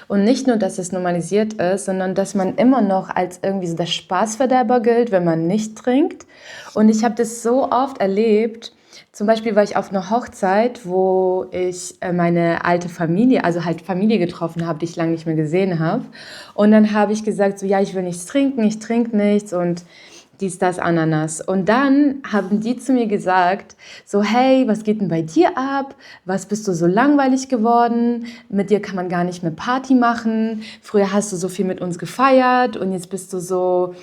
Und nicht nur, dass es normalisiert ist, sondern dass man immer noch als irgendwie so der Spaßverderber gilt, wenn man nicht trinkt. Und ich habe das so oft erlebt. Zum Beispiel war ich auf einer Hochzeit, wo ich meine alte Familie, also halt Familie getroffen habe, die ich lange nicht mehr gesehen habe. Und dann habe ich gesagt, so ja, ich will nichts trinken, ich trinke nichts und dies, das, Ananas. Und dann haben die zu mir gesagt, so hey, was geht denn bei dir ab? Was bist du so langweilig geworden? Mit dir kann man gar nicht mehr Party machen. Früher hast du so viel mit uns gefeiert und jetzt bist du so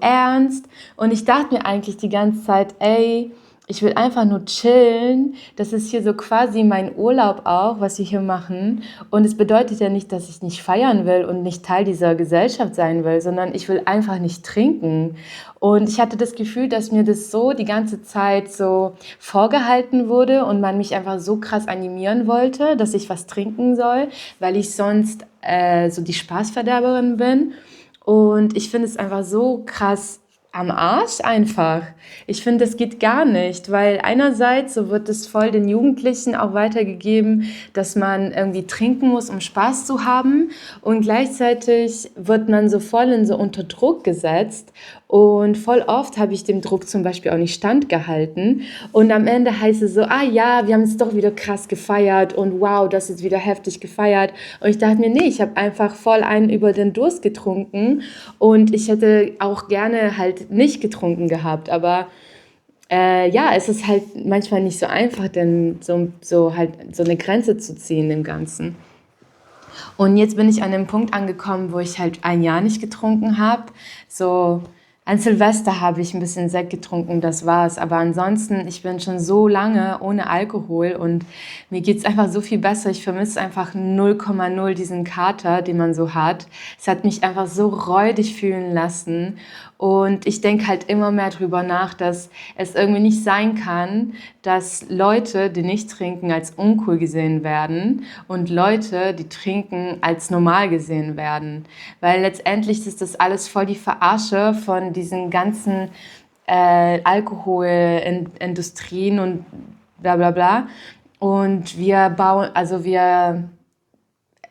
ernst. Und ich dachte mir eigentlich die ganze Zeit, ey, ich will einfach nur chillen. Das ist hier so quasi mein Urlaub auch, was wir hier machen. Und es bedeutet ja nicht, dass ich nicht feiern will und nicht Teil dieser Gesellschaft sein will, sondern ich will einfach nicht trinken. Und ich hatte das Gefühl, dass mir das so die ganze Zeit so vorgehalten wurde und man mich einfach so krass animieren wollte, dass ich was trinken soll, weil ich sonst so die Spaßverderberin bin. Und ich finde es einfach so krass am Arsch einfach. Ich finde, das geht gar nicht, weil einerseits so wird es voll den Jugendlichen auch weitergegeben, dass man irgendwie trinken muss, um Spaß zu haben und gleichzeitig wird man so voll in so unter Druck gesetzt und voll oft habe ich dem Druck zum Beispiel auch nicht standgehalten und am Ende heißt es so, ah ja, wir haben es doch wieder krass gefeiert und wow, das ist wieder heftig gefeiert und ich dachte mir, nee, ich habe einfach voll einen über den Durst getrunken und ich hätte auch gerne halt nicht getrunken gehabt, aber ja, es ist halt manchmal nicht so einfach, denn so halt so eine Grenze zu ziehen im Ganzen. Und jetzt bin ich an dem Punkt angekommen, wo ich halt ein Jahr nicht getrunken habe. So an Silvester habe ich ein bisschen Sekt getrunken, das war's. Aber ansonsten, ich bin schon so lange ohne Alkohol und mir geht's einfach so viel besser. Ich vermisse einfach 0,0 diesen Kater, den man so hat. Es hat mich einfach so räudig fühlen lassen. Und ich denke halt immer mehr drüber nach, dass es irgendwie nicht sein kann, dass Leute, die nicht trinken, als uncool gesehen werden und Leute, die trinken, als normal gesehen werden. Weil letztendlich ist das alles voll die Verarsche von diesen ganzen Alkoholindustrien und bla bla bla. Und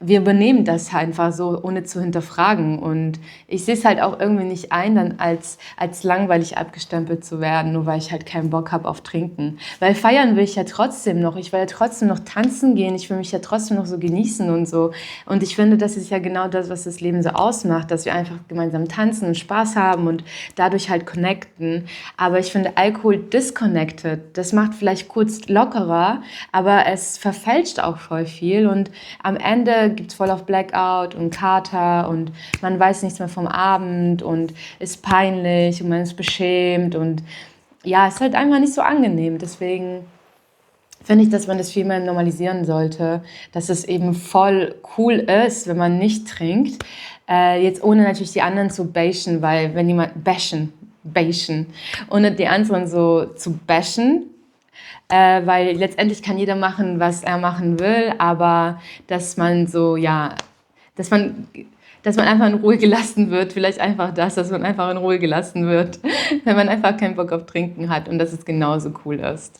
wir übernehmen das einfach so, ohne zu hinterfragen. Und ich sehe es halt auch irgendwie nicht ein, dann als langweilig abgestempelt zu werden, nur weil ich halt keinen Bock habe auf Trinken. Weil feiern will ich ja trotzdem noch. Ich will ja trotzdem noch tanzen gehen. Ich will mich ja trotzdem noch so genießen und so. Und ich finde, das ist ja genau das, was das Leben so ausmacht, dass wir einfach gemeinsam tanzen und Spaß haben und dadurch halt connecten. Aber ich finde, Alkohol disconnected. Das macht vielleicht kurz lockerer, aber es verfälscht auch voll viel. Und am Ende gibt es voll auf Blackout und Kater und man weiß nichts mehr vom Abend und ist peinlich und man ist beschämt und ja, ist halt einfach nicht so angenehm. Deswegen finde ich, dass man das viel mehr normalisieren sollte, dass es eben voll cool ist, wenn man nicht trinkt. Jetzt ohne natürlich die anderen zu bashen, weil wenn jemand bashen, ohne die anderen so zu bashen, weil letztendlich kann jeder machen, was er machen will, aber dass man so, ja, dass man, dass man einfach in Ruhe gelassen wird, vielleicht einfach das, dass man einfach in Ruhe gelassen wird, wenn man einfach keinen Bock auf Trinken hat und dass es genauso cool ist.